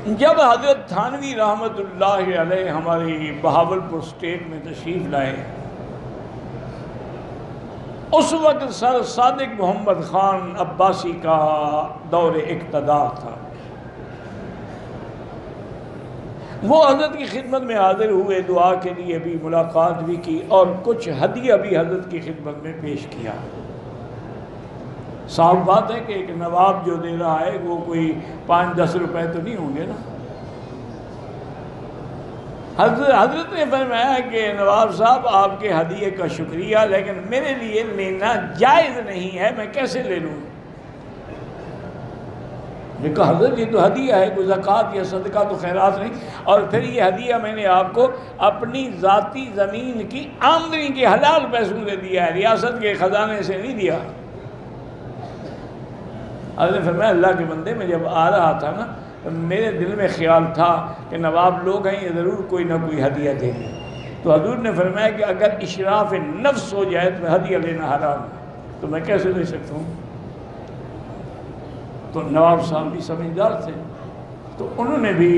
جب حضرت تھانوی رحمۃ اللہ علیہ ہماری بہاولپور اسٹیٹ میں تشریف لائے، اس وقت سر صادق محمد خان عباسی کا دور اقتدار تھا۔ وہ حضرت کی خدمت میں حاضر ہوئے، دعا کے لیے بھی ملاقات بھی کی اور کچھ ہدیہ بھی حضرت کی خدمت میں پیش کیا۔ صاف بات ہے کہ ایک نواب جو دے رہا ہے وہ کوئی 5-10 روپے تو نہیں ہوں گے نا۔ حضرت نے فرمایا کہ نواب صاحب آپ کے ہدیے کا شکریہ، لیکن میرے لیے لینا جائز نہیں ہے، میں کیسے لے لوں؟ میں کہا حضرت یہ تو ہدیہ ہے، کوئی زکوٰۃ یا صدقہ تو خیرات نہیں، اور پھر یہ ہدیہ میں نے آپ کو اپنی ذاتی زمین کی آمدنی کے حلال پیسوں سے دیا ہے، ریاست کے خزانے سے نہیں دیا۔ حضرت نے فرمایا اللہ کے بندے، میں جب آ رہا تھا نا میرے دل میں خیال تھا کہ نواب لوگ ہیں، یہ ضرور کوئی نہ کوئی ہدیہ دیں گے، تو حضور نے فرمایا کہ اگر اشراف نفس ہو جائے تو ہدیہ لینا حرام ہے، تو میں کیسے لے سکتا ہوں؟ تو نواب صاحب بھی سمجھدار تھے، تو انہوں نے بھی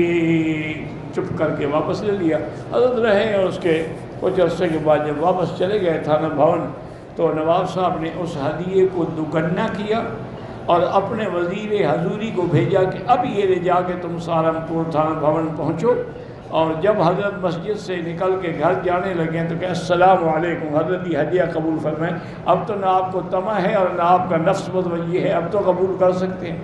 چپ کر کے واپس لے لیا۔ حضرت رہے اور اس کے کچھ عرصے کے بعد جب واپس چلے گئے تھانہ بھون، تو نواب صاحب نے اس ہدیے کو دوگنا کیا اور اپنے وزیر حضوری کو بھیجا کہ اب یہ لے جا کے تم سہارنپور تھانہ بھون پہنچو، اور جب حضرت مسجد سے نکل کے گھر جانے لگے تو کہ السلام علیکم، حضرت یہ ہدیہ قبول فرمائیں، اب تو نہ آپ کو طمع ہے اور نہ آپ کا نفس متوجہ ہے، اب تو قبول کر سکتے ہیں۔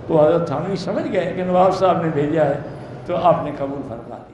تو حضرت تھانوی سمجھ گئے کہ نواب صاحب نے بھیجا ہے، تو آپ نے قبول فرما لیا۔